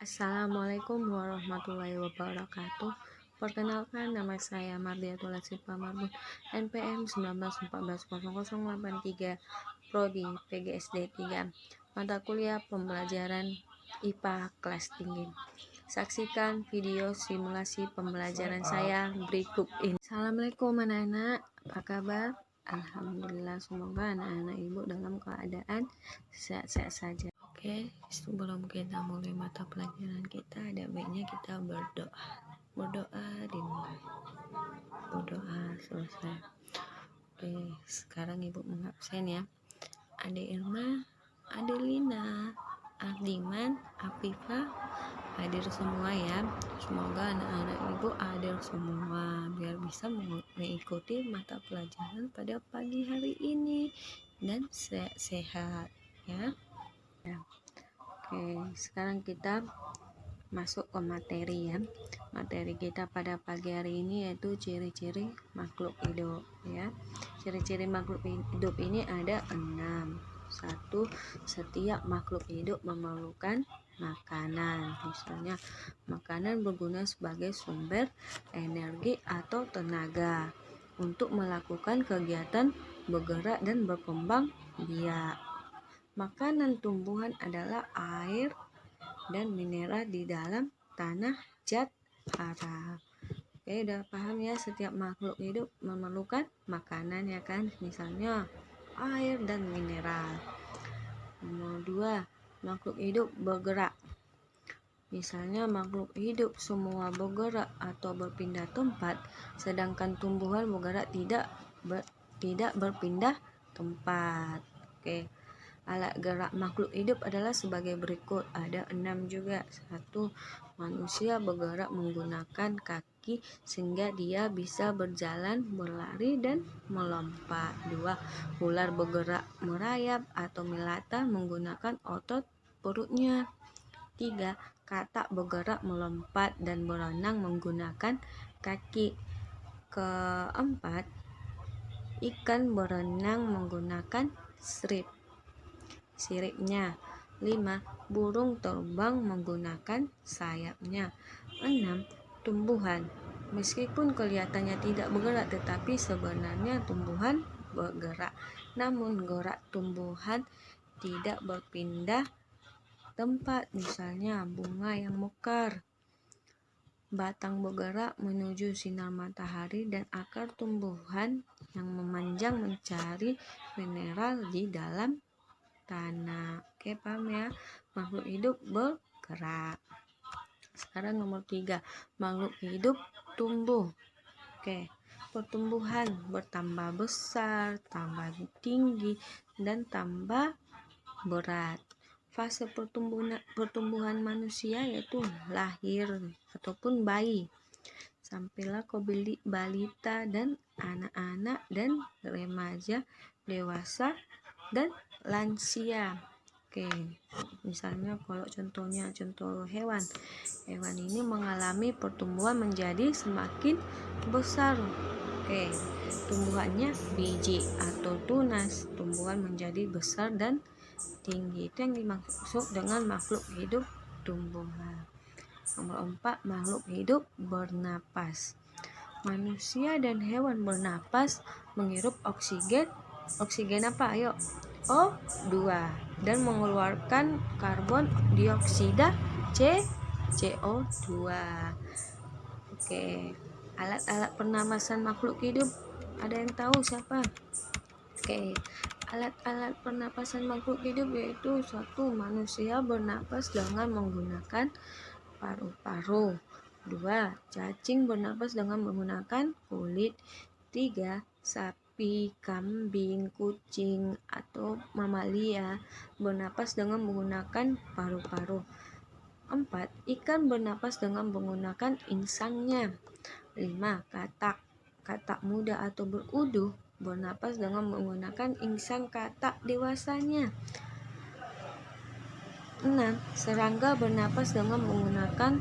Assalamualaikum warahmatullahi wabarakatuh. Perkenalkan, nama saya Mardiatul Latifah Marbun, NPM 19140083, Prodi PGSD 3, mata kuliah pembelajaran IPA kelas tinggi. Saksikan video simulasi pembelajaran saya berikut ini. Assalamualaikum anak-anak, apa kabar? Alhamdulillah, semoga anak-anak ibu dalam keadaan sehat-sehat saja. Oke, sebelum kita mulai mata pelajaran kita, ada baiknya kita berdoa. Berdoa dimulai. Berdoa selesai. Oke, sekarang ibu mengabsen ya. Ade Irma, Adelina, Ardiman, Afifah hadir semua ya. Semoga anak-anak ibu hadir semua biar bisa mengikuti mata pelajaran pada pagi hari ini dan sehat ya. Oke, sekarang kita masuk ke materi ya. Materi kita pada pagi hari ini yaitu ciri-ciri makhluk hidup ya. Ciri-ciri makhluk hidup ini ada 6. 1. Setiap makhluk hidup memerlukan makanan. Misalnya, makanan berguna sebagai sumber energi atau tenaga untuk melakukan kegiatan bergerak dan berkembang biak. Makanan tumbuhan adalah air dan mineral di dalam tanah zat hara. Oke, udah paham ya, setiap makhluk hidup memerlukan makanan ya kan, misalnya air dan mineral. Nomor 2, makhluk hidup bergerak. Misalnya makhluk hidup semua bergerak atau berpindah tempat, sedangkan tumbuhan bergerak tidak berpindah tempat. Oke. Alat gerak makhluk hidup adalah sebagai berikut. Ada 6 juga. 1. Manusia bergerak menggunakan kaki sehingga dia bisa berjalan, berlari, dan melompat. 2. Ular bergerak merayap atau melata menggunakan otot perutnya. 3. Katak bergerak melompat dan berenang menggunakan kaki. Keempat, ikan berenang menggunakan siripnya. 5. Burung terbang menggunakan sayapnya. 6. Tumbuhan. Meskipun kelihatannya tidak bergerak, tetapi sebenarnya tumbuhan bergerak. Namun gerak tumbuhan tidak berpindah tempat. Misalnya bunga yang mekar. Batang bergerak menuju sinar matahari dan akar tumbuhan yang memanjang mencari mineral di dalam tanah. Oke, paham ya? Makhluk hidup bergerak. Sekarang nomor 3, makhluk hidup tumbuh. Oke, pertumbuhan bertambah besar, tambah tinggi, dan tambah berat. Fase pertumbuhan manusia yaitu lahir ataupun bayi, sampailah ke balita dan anak-anak dan remaja, dewasa, dan lansia. Oke, misalnya kalau contoh hewan ini mengalami pertumbuhan menjadi semakin besar. Oke, tumbuhannya biji atau tunas, tumbuhan menjadi besar dan tinggi. Itu yang dimaksud dengan makhluk hidup tumbuhan. Nomor 4, makhluk hidup bernapas. Manusia dan hewan bernapas menghirup oksigen apa? Ayo. O2 dan mengeluarkan karbon dioksida CO2. Oke, alat-alat pernapasan makhluk hidup, ada yang tahu siapa? Oke, alat-alat pernapasan makhluk hidup yaitu 1. Manusia bernapas dengan menggunakan paru-paru. 2. Cacing bernapas dengan menggunakan kulit. 3. Sapi, kambing, kucing, atau mamalia bernapas dengan menggunakan paru-paru. 4. Ikan bernapas dengan menggunakan insangnya. 5. Katak muda atau beruduh bernapas dengan menggunakan insang katak dewasanya. 6. Serangga bernapas dengan menggunakan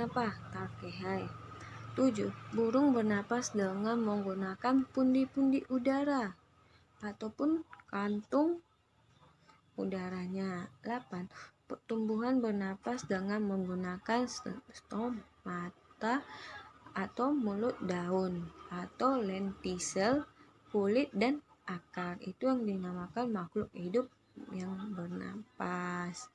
apa? Tarkehai. 7. Burung bernapas dengan menggunakan pundi-pundi udara ataupun kantung udaranya. 8. tumbuhan bernapas dengan menggunakan stomata atau mulut daun, atau lentisel, kulit, dan akar. Itu yang dinamakan makhluk hidup yang bernapas.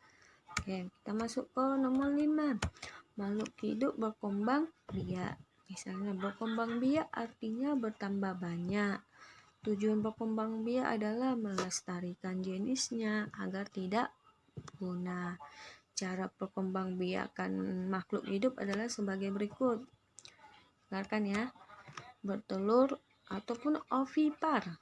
Oke, kita masuk ke nomor 5. Makhluk hidup berkembang biak. Misalnya berkembang biak artinya bertambah banyak. Tujuan berkembang biak adalah melestarikan jenisnya agar tidak punah. Cara perkembangbiakan makhluk hidup adalah sebagai berikut. Dengarkan ya. Bertelur ataupun ovipar.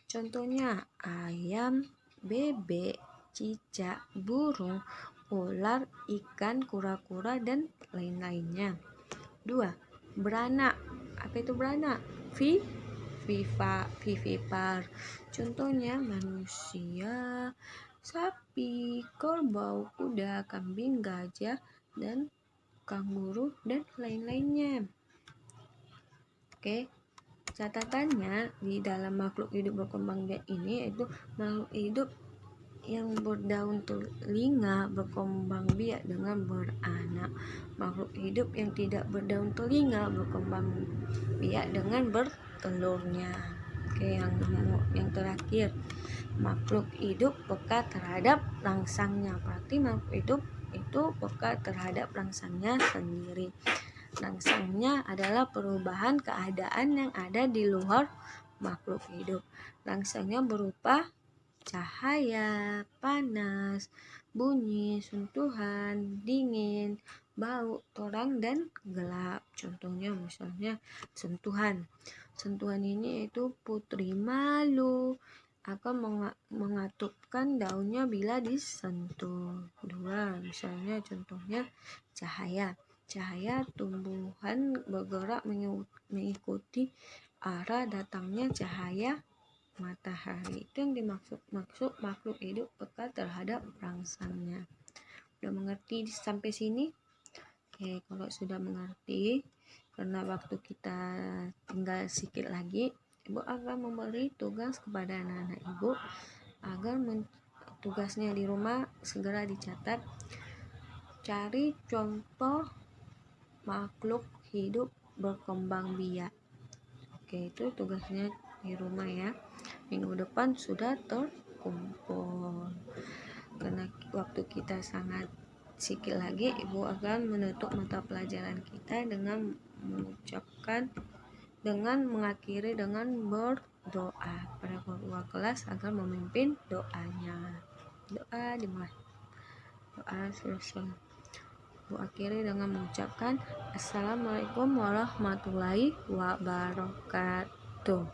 Contohnya ayam, bebek, cicak, burung, ular, ikan, kura-kura, dan lain-lainnya. 2. Beranak. Apa itu beranak? Vivipar. Contohnya manusia, sapi, kerbau, kuda, kambing, gajah, dan kanguru, dan lain-lainnya. Oke, catatannya di dalam makhluk hidup berkembang biak ini yaitu makhluk hidup yang berdaun telinga berkembang biak dengan beranak. Makhluk hidup yang tidak berdaun telinga berkembang biak dengan bertelurnya. Oke, yang terakhir, makhluk hidup peka terhadap rangsangnya. Berarti makhluk hidup itu peka terhadap rangsangnya sendiri. Rangsangnya adalah perubahan keadaan yang ada di luar makhluk hidup. Rangsangnya berupa cahaya, panas, bunyi, sentuhan, dingin, bau, terang, dan gelap. Contohnya misalnya sentuhan. Sentuhan ini yaitu putri malu akan mengatupkan daunnya bila disentuh. 2. Misalnya contohnya cahaya. Cahaya tumbuhan bergerak mengikuti arah datangnya cahaya matahari. Itu yang dimaksud makhluk hidup peka terhadap rangsangnya. Udah mengerti sampai sini? Oke, kalau sudah mengerti, karena waktu kita tinggal sedikit lagi, Ibu akan memberi tugas kepada anak-anak Ibu agar tugasnya di rumah segera dicatat. Cari contoh makhluk hidup berkembang biak. Oke, itu tugasnya di rumah ya. Minggu depan sudah terkumpul. Karena waktu kita sangat sedikit lagi, Ibu akan menutup mata pelajaran kita dengan mengakhiri dengan berdoa pada kedua kelas agar memimpin doanya. Doa dimulai. Doa selesai. Ibu akhiri dengan mengucapkan Assalamualaikum warahmatullahi wabarakatuh.